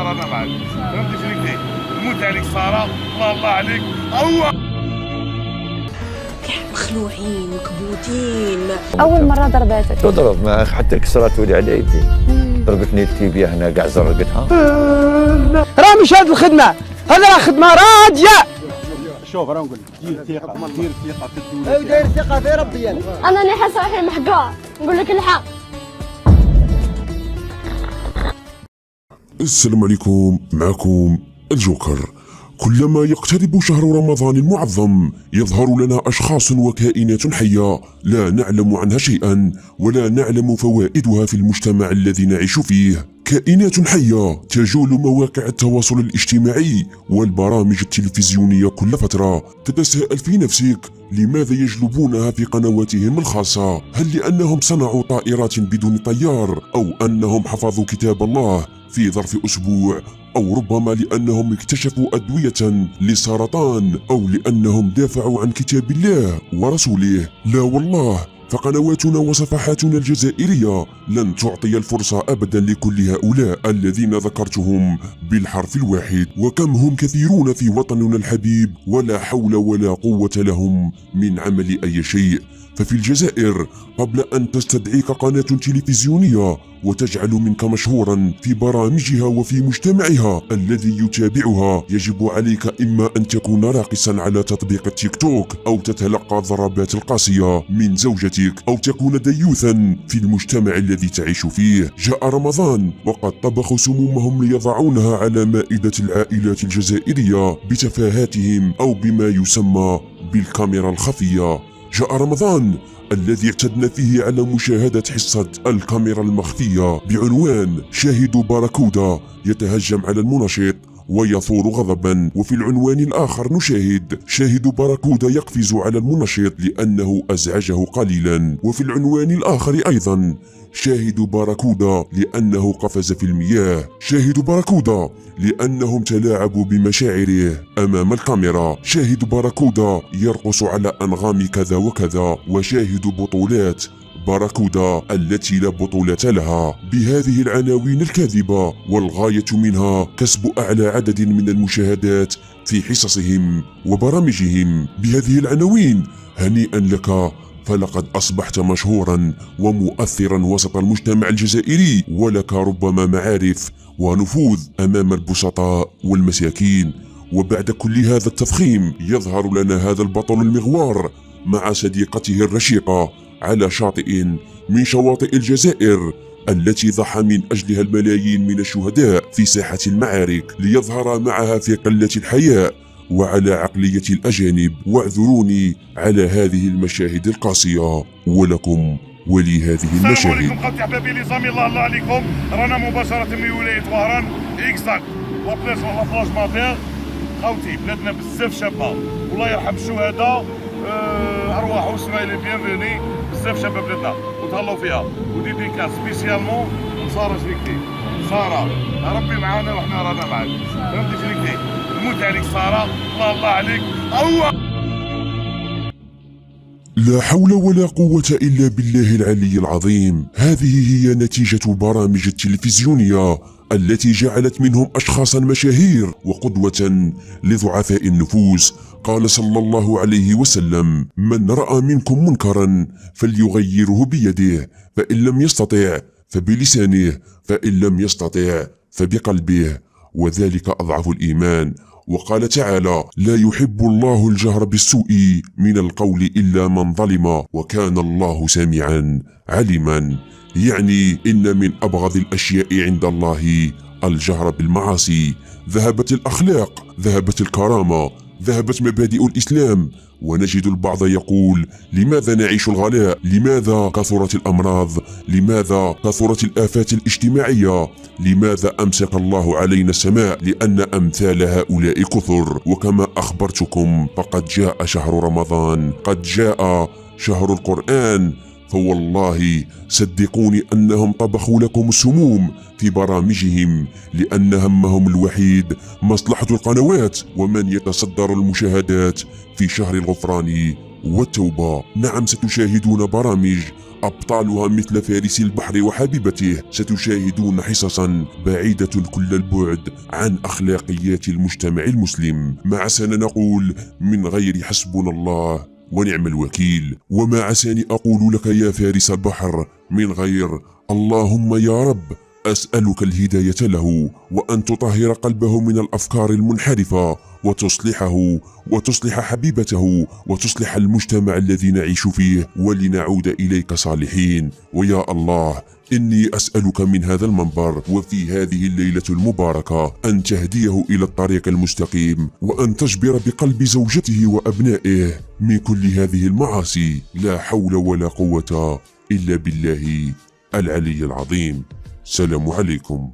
رانا معاك. فهمتي شنو قلت؟ الموت عليك ساره، الله عليك. هو مخلوعين مكبوتين. اول مره ضرباتك؟ تضرب ما حتى كسرت ولي على يدي. ضربتني التيبيا هنا كاع زرقتها. راه مش هاد الخدمه، هذا راه خدمه راضيه. شوف راه نقول لك دير ثقه في الدوله. او داير ثقه في ربي. انا اللي حاسه روحي محقار، نقول لك الحق. السلام عليكم، معكم الجوكر. كلما يقترب شهر رمضان المعظم يظهر لنا أشخاص وكائنات حية لا نعلم عنها شيئا ولا نعلم فوائدها في المجتمع الذي نعيش فيه. كائنات حية تجول مواقع التواصل الاجتماعي والبرامج التلفزيونية كل فترة. تتساءل في نفسك لماذا يجلبونها في قنواتهم الخاصة؟ هل لأنهم صنعوا طائرات بدون طيار، أو أنهم حفظوا كتاب الله في ظرف أسبوع، أو ربما لأنهم اكتشفوا أدوية للسرطان، أو لأنهم دافعوا عن كتاب الله ورسوله؟ لا والله، فقنواتنا وصفحاتنا الجزائرية لن تعطي الفرصة أبدا لكل هؤلاء الذين ذكرتهم بالحرف الواحد. وكم هم كثيرون في وطننا الحبيب ولا حول ولا قوة لهم من عمل أي شيء. ففي الجزائر قبل أن تستدعيك قناة تلفزيونية وتجعل منك مشهورا في برامجها وفي مجتمعها الذي يتابعها، يجب عليك إما أن تكون راقصا على تطبيق التيك توك، أو تتلقى الضربات القاسية من زوجتك، أو تكون ديوثا في المجتمع الذي تعيش فيه. جاء رمضان وقد طبخوا سمومهم ليضعونها على مائدة العائلات الجزائرية بتفاهاتهم أو بما يسمى بالكاميرا الخفية. جاء رمضان الذي اعتدنا فيه على مشاهدة حصة الكاميرا المخفية بعنوان شاهد باراكودا يتهجم على المناشط ويثور غضبا، وفي العنوان الآخر نشاهد شاهد باراكودا يقفز على المناشط لأنه أزعجه قليلا، وفي العنوان الآخر أيضا شاهد باراكودا لأنه قفز في المياه، شاهد باراكودا لأنهم تلاعبوا بمشاعره أمام الكاميرا، شاهد باراكودا يرقص على أنغام كذا وكذا، وشاهد بطولات باراكودا التي لا بطولة لها. بهذه العناوين الكاذبة والغاية منها كسب أعلى عدد من المشاهدات في حصصهم وبرامجهم. بهذه العناوين هنيئا لك، فلقد أصبحت مشهورا ومؤثرا وسط المجتمع الجزائري، ولك ربما معارف ونفوذ أمام البسطاء والمساكين. وبعد كل هذا التفخيم يظهر لنا هذا البطل المغوار مع صديقته الرشيقة على شاطئ من شواطئ الجزائر التي ضحى من أجلها الملايين من الشهداء في ساحة المعارك، ليظهر معها في قلة الحياء وعلى عقلية الأجانب. واعذروني على هذه المشاهد القاسية، ولكم ولهذه المشاهد. السلام عليكم خوتي احبابي لي زامي، الله عليكم. رانا مباشرة من ولاية وهران اكزاكت لابلاج ولا بلاج مافير. خوتي بلادنا بزاف شابة، والله يرحم الشهداء، ارواح وسمايلي بيانفيني. بزاف شابة بلادنا وتهلاو فيها. وديديكاس سبيسيالمون سارة شريكتي. سارة ربي معانا وحنا رانا معاك. فهمتي شريكتي؟ الموت عليك سارة، الله عليك. هو لا حول ولا قوة إلا بالله العلي العظيم. هذه هي نتيجة برامج التلفزيونية التي جعلت منهم أشخاصا مشاهير وقدوة لضعفاء النفوس. قال صلى الله عليه وسلم: من رأى منكم منكرا فليغيره بيده، فإن لم يستطع فبلسانه، فإن لم يستطع فبقلبه، وذلك أضعف الإيمان. وقال تعالى: لا يحب الله الجهر بالسوء من القول إلا من ظلم وكان الله سميعا عليما. يعني إن من أبغض الأشياء عند الله الجهر بالمعاصي. ذهبت الأخلاق، ذهبت الكرامة، ذهبت مبادئ الإسلام. ونجد البعض يقول: لماذا نعيش الغلاء؟ لماذا كثرت الأمراض؟ لماذا كثرت الآفات الاجتماعية؟ لماذا أمسك الله علينا السماء؟ لأن أمثال هؤلاء كثر. وكما أخبرتكم فقد جاء شهر رمضان، قد جاء شهر القرآن. فوالله صدقوني أنهم طبخوا لكم السموم في برامجهم، لأن همهم الوحيد مصلحة القنوات ومن يتصدر المشاهدات في شهر الغفران والتوبة. نعم، ستشاهدون برامج أبطالها مثل فارس البحر وحبيبته، ستشاهدون حصصا بعيدة كل البعد عن أخلاقيات المجتمع المسلم. ما عسانا نقول من غير حسبنا الله ونعم الوكيل، وما عساني أقول لك يا فارس البحر من غير اللهم يا رب أسألك الهداية له، وأن تطهر قلبه من الأفكار المنحرفة، وتصلح حبيبته، وتصلح المجتمع الذي نعيش فيه، ولنعود إليك صالحين. ويا الله، إني أسألك من هذا المنبر وفي هذه الليلة المباركة أن تهديه إلى الطريق المستقيم، وأن تجبر بقلب زوجته وأبنائه من كل هذه المعاصي. لا حول ولا قوة إلا بالله العلي العظيم. السلام عليكم.